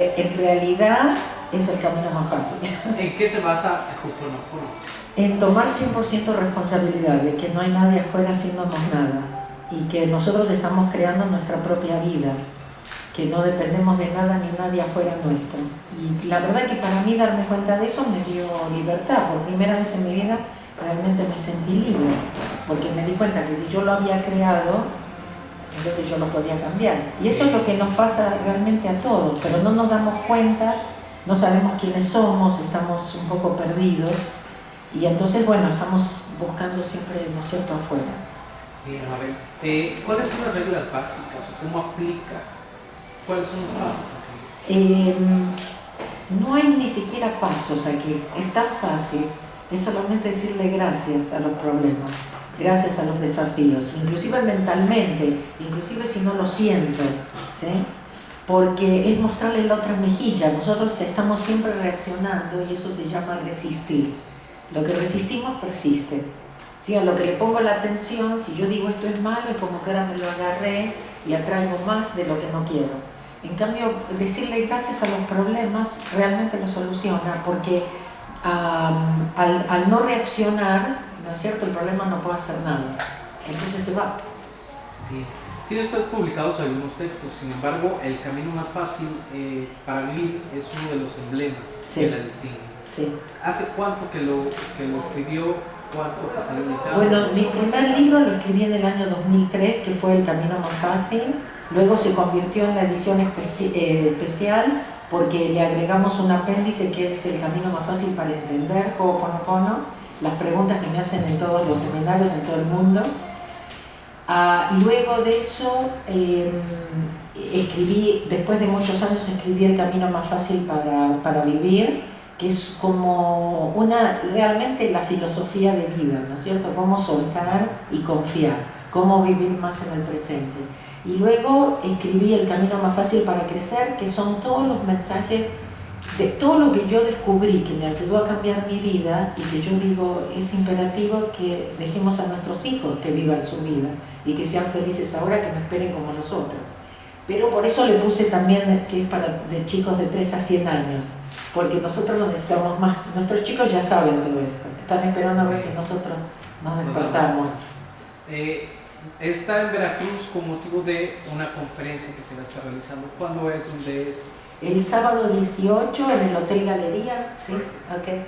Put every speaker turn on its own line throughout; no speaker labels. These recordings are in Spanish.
En realidad es el camino más fácil.
¿En qué se basa Ho'oponopono?
En tomar 100% responsabilidad de que no hay nadie afuera haciéndonos nada y que nosotros estamos creando nuestra propia vida, que no dependemos de nada ni nadie afuera nuestro. Y la verdad que para mí darme cuenta de eso me dio libertad. Por primera vez en mi vida realmente me sentí libre, porque me di cuenta que si yo lo había creado, entonces yo lo podía cambiar. Y eso es lo que nos pasa realmente a todos, pero no nos damos cuenta, no sabemos quiénes somos, estamos un poco perdidos y entonces, bueno, estamos buscando siempre, ¿no es cierto?, afuera.
Bien, a ver, ¿cuáles son las reglas básicas o cómo aplica? ¿Cuáles son los pasos a seguir?
No hay ni siquiera pasos aquí, es tan fácil, es solamente decirle gracias a los problemas. Gracias a los desafíos, inclusive mentalmente, inclusive si no lo siento, ¿sí? Porque es mostrarle la otra mejilla. Nosotros estamos siempre reaccionando y eso se llama resistir. Lo que resistimos persiste, ¿sí? A lo que le pongo la atención, si yo digo esto es malo, es como que ahora me lo agarré y atraigo más de lo que no quiero. En cambio, decirle gracias a los problemas realmente lo soluciona, porque al no reaccionar, ¿no es cierto?, el problema no puede hacer nada, entonces se va.
Bien. Tiene usted publicados algunos textos, sin embargo, el camino más fácil para vivir es uno de los emblemas que la distinguen.
Sí.
¿Hace cuánto que lo escribió? ¿Cuánto que salió editado?
Bueno, mi primer libro lo escribí en el año 2003, que fue El Camino Más Fácil. Luego se convirtió en la edición especial porque le agregamos un apéndice que es El Camino Más Fácil para Entender Ho'oponopono, las preguntas que me hacen en todos los seminarios en todo el mundo. Luego de eso escribí, después de muchos años escribí El Camino Más Fácil para Vivir, que es como realmente la filosofía de vida, ¿no es cierto? Cómo soltar y confiar, cómo vivir más en el presente. Y luego escribí El Camino Más Fácil para Crecer, que son todos los mensajes de todo lo que yo descubrí que me ayudó a cambiar mi vida y que yo digo es imperativo que dejemos a nuestros hijos que vivan su vida y que sean felices ahora, que no esperen como nosotros. Pero por eso le puse también que es de chicos de 3 a 100 años, porque nosotros lo necesitamos más. Nuestros chicos ya saben todo esto, están esperando a ver si nosotros nos despertamos.
Está en Veracruz con motivo de una conferencia que se va a estar realizando. ¿Cuándo es? ¿Dónde es?
El sábado 18 en el Hotel Galería, ¿sí? Okay.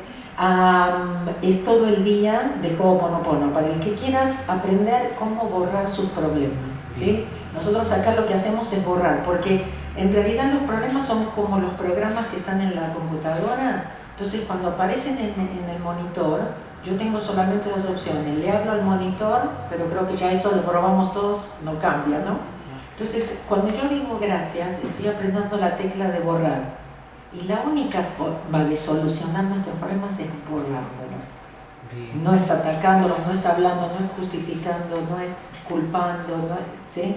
Es todo el día de Ho'oponopono, para el que quieras aprender cómo borrar sus problemas, ¿sí? Nosotros acá lo que hacemos es borrar, porque en realidad los problemas son como los programas que están en la computadora. Entonces cuando aparecen en el monitor, yo tengo solamente 2 opciones: le hablo al monitor, pero creo que ya eso lo probamos todos, no cambia, ¿no? Entonces, cuando yo digo gracias, estoy aprendiendo la tecla de borrar. Y la única forma de solucionar nuestros problemas es borrándolos. Bien. No es atacándolos, no es hablando, no es justificando, no es culpando, ¿sí?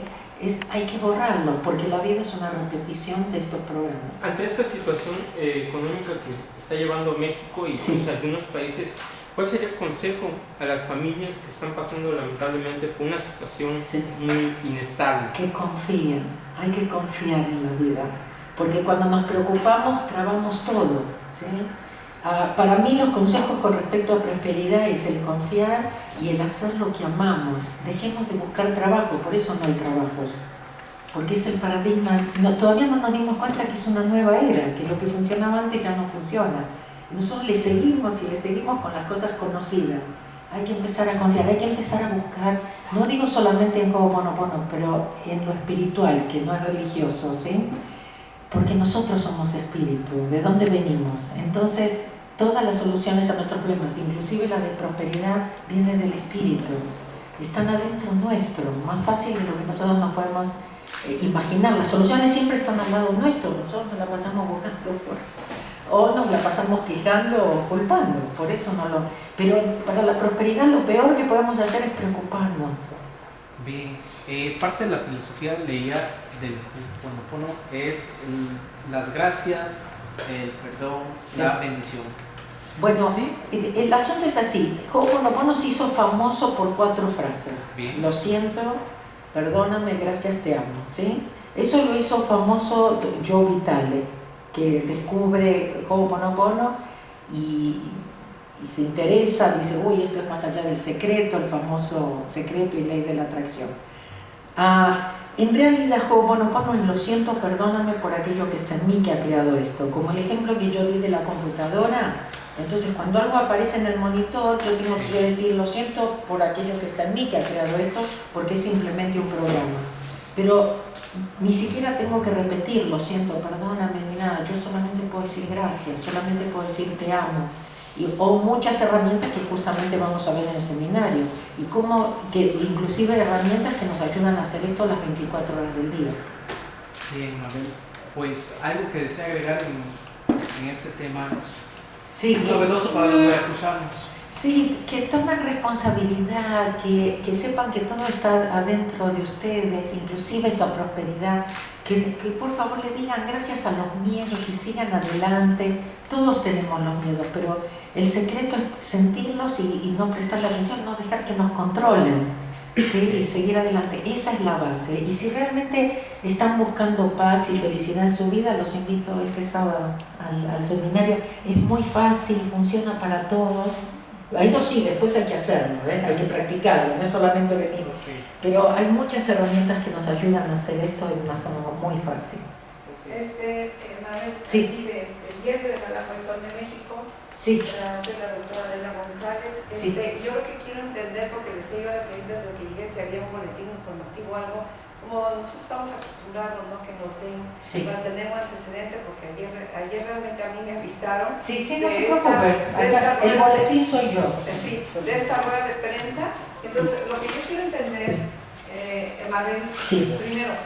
Hay que borrarlo, porque la vida es una repetición de estos programas.
Ante esta situación económica que está llevando México y
sí,
algunos países, ¿cuál sería el consejo a las familias que están pasando lamentablemente por una situación muy inestable?
Que confíen, hay que confiar en la vida, porque cuando nos preocupamos trabamos todo, ¿sí? Para mí los consejos con respecto a prosperidad es el confiar y el hacer lo que amamos. Dejemos de buscar trabajo, por eso no hay trabajos, porque es el paradigma. Todavía no nos dimos cuenta que es una nueva era, que lo que funcionaba antes ya no funciona. Nosotros le seguimos con las cosas conocidas. Hay que empezar a confiar, hay que empezar a buscar, no digo solamente en Ho'oponopono, pero en lo espiritual, que no es religioso, ¿sí? Porque nosotros somos espíritu, ¿de dónde venimos? Entonces, todas las soluciones a nuestros problemas, inclusive la de prosperidad, viene del espíritu. Están adentro nuestro, más fácil de lo que nosotros nos podemos imaginar. Las soluciones siempre están al lado nuestro, nosotros nos la pasamos buscando o nos la pasamos quejando o culpando, por eso no lo... Pero para la prosperidad lo peor que podemos hacer es preocuparnos.
Bien, parte de la filosofía leía del Ho'oponopono es las gracias, el perdón, la bendición.
Bueno,
¿sí?
El asunto es así. Ho'oponopono se hizo famoso por 4 frases.
Bien.
Lo siento, perdóname, gracias, te amo, ¿sí? Eso lo hizo famoso Joe Vitale. que descubre Ho'oponopono y se interesa, dice, uy, esto es más allá del secreto, el famoso secreto y ley de la atracción. En realidad Ho'oponopono es lo siento, perdóname por aquello que está en mí que ha creado esto. Como el ejemplo que yo di de la computadora, entonces cuando algo aparece en el monitor, yo tengo que decir lo siento por aquello que está en mí que ha creado esto, porque es simplemente un programa. Pero ni siquiera tengo que repetir lo siento, perdóname ni nada, yo solamente puedo decir gracias, solamente puedo decir te amo. O muchas herramientas que justamente vamos a ver en el seminario, y como que inclusive herramientas que nos ayudan a hacer esto las 24 horas del día.
Bien, Mabel, pues algo que desea agregar en este tema,
sí,
novedoso para los veracruzanos.
Sí, que tomen responsabilidad, que sepan que todo está adentro de ustedes, inclusive esa prosperidad, que por favor le digan gracias a los miedos y sigan adelante. Todos tenemos los miedos, pero el secreto es sentirlos y no prestarle atención, no dejar que nos controlen, ¿sí? Y seguir adelante. Esa es la base. Y si realmente están buscando paz y felicidad en su vida, los invito este sábado al seminario. Es muy fácil, funciona para todos. Eso sí, después hay que hacerlo, hay que practicarlo, no es solamente venir. Pero hay muchas herramientas que nos ayudan a hacer esto de una forma muy fácil.
Mabel,
sí.
El diario de la Razón de México,
sí.
Soy la doctora Adela González.
Sí.
Yo lo que quiero entender, porque les decía yo a las señoritas desde que llegué si había un boletín informativo o algo, como nosotros estamos acostumbrados, ¿no? Que no tengo,
sí.
para tener un antecedente, porque ayer realmente a mí me avisaron.
Sí, no se preocupe, el boletín soy yo.
Sí, de esta rueda de prensa. Entonces, lo que yo quiero entender, Mabel,
sí.
primero,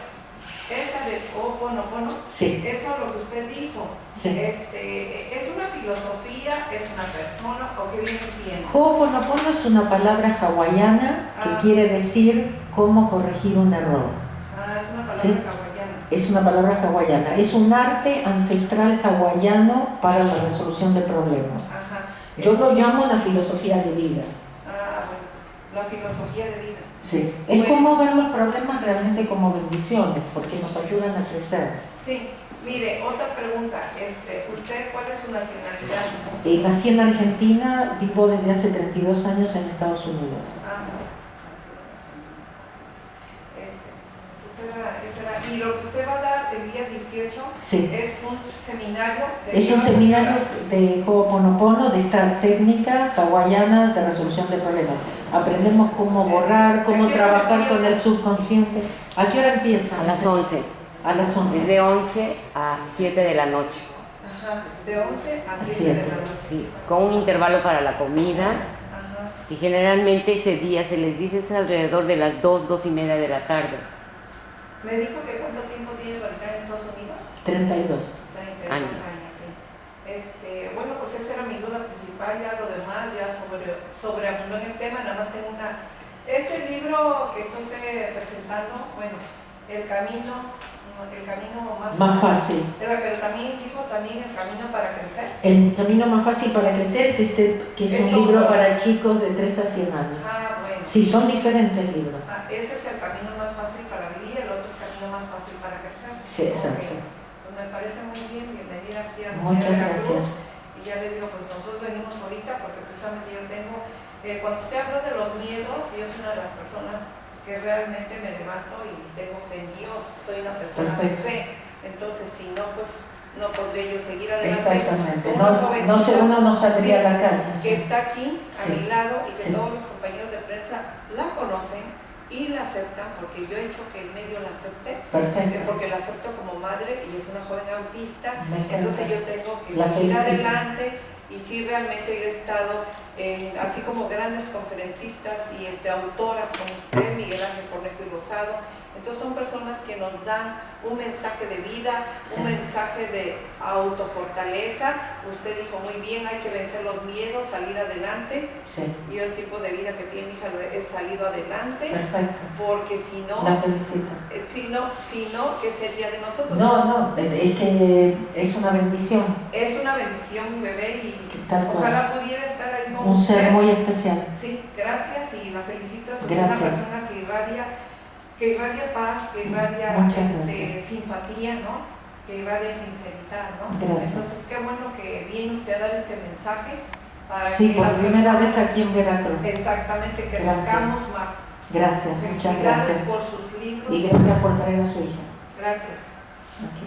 esa de Ho'oponopono,
sí.
eso es lo que usted dijo.
Sí.
¿Es una filosofía, es una persona o qué viene siendo?
Ho'oponopono es una palabra hawaiana que quiere decir cómo corregir un error.
Es una palabra
¿sí?
hawaiana.
Es una palabra hawaiana. Es un arte ancestral hawaiano para la resolución de problemas.
Ajá.
Yo lo llamo la filosofía de vida.
Bueno, la filosofía de vida.
Sí. Es como ver los problemas realmente como bendiciones, porque nos ayudan a crecer.
Sí. Mire, otra pregunta. ¿Usted cuál es su nacionalidad?
Nací en Argentina, vivo desde hace 32 años en Estados Unidos.
Y lo que usted va a dar el día 18
sí.
es un seminario
es un seminario de Ho'oponopono, de esta técnica hawaiana de resolución de problemas. Aprendemos cómo borrar, cómo trabajar con el subconsciente. ¿A qué hora empieza?
A las 11.
A las 11.
Es de 11 a 7 de la noche.
Ajá, de 11 a 7 de la noche.
Sí, con un intervalo para la comida.
Ajá.
Y generalmente ese día se les dice es alrededor de las 2:30 de la tarde.
¿Me dijo que cuánto tiempo tiene radicada en Estados Unidos?
32
años, sí. Bueno, pues esa era mi duda principal, ya lo demás, ya sobreabundó en el tema, nada más tengo una... Este libro que está usted presentando, bueno, el camino más
fácil.
Pero también dijo el camino para crecer.
El camino más fácil para crecer es que es un libro para chicos de 3 a 100 años.
Bueno.
Sí, son diferentes libros.
Ese es el camino más fácil para vivir, el otro es el camino más fácil para crecer.
Sí, exacto.
Pues me parece muy bien, bienvenida aquí a la
Muchas
ciudad de
gracias.
Y ya les digo, pues nosotros venimos ahorita porque precisamente yo tengo, cuando usted habló de los miedos, yo soy una de las personas que realmente me levanto y tengo fe en Dios, soy una persona de fe, entonces si no, pues no podré yo seguir adelante.
Exactamente, uno no saldría a la calle.
Que está aquí a mi lado y que
sí.
todos los compañeros de prensa la conocen y la aceptan, porque yo he hecho que el medio la acepte.
Perfecto.
Porque la acepto como madre y es una joven autista,
entonces
yo tengo que seguir adelante. Y sí, realmente yo he estado así como grandes conferencistas y autoras como usted, Miguel Ángel Cornejo y Rosado. Entonces son personas que nos dan un mensaje de vida, un mensaje de autofortaleza. Usted dijo muy bien, hay que vencer los miedos, salir adelante.
Sí.
Yo el tipo de vida que tiene mi hija he salido adelante.
Perfecto.
Porque si no,
la felicito.
Si no, ¿qué sería de nosotros?
No, es que es una bendición.
Es una bendición, mi bebé, y ojalá pudiera estar ahí con
un
usted.
ser muy especial.
Sí, gracias y la felicito. Es
gracias.
una persona que irradia paz, que irradia simpatía, ¿no? que irradia sinceridad, ¿no?
Gracias.
Entonces, qué bueno que viene usted a dar este mensaje para
Sí,
que
por
las
primera
personas,
vez aquí en Veracruz.
exactamente, que
Gracias.
crezcamos más.
Gracias, muchas
Felicidades
gracias.
por sus libros.
Y gracias por traer a su hija.
Gracias.
Ok.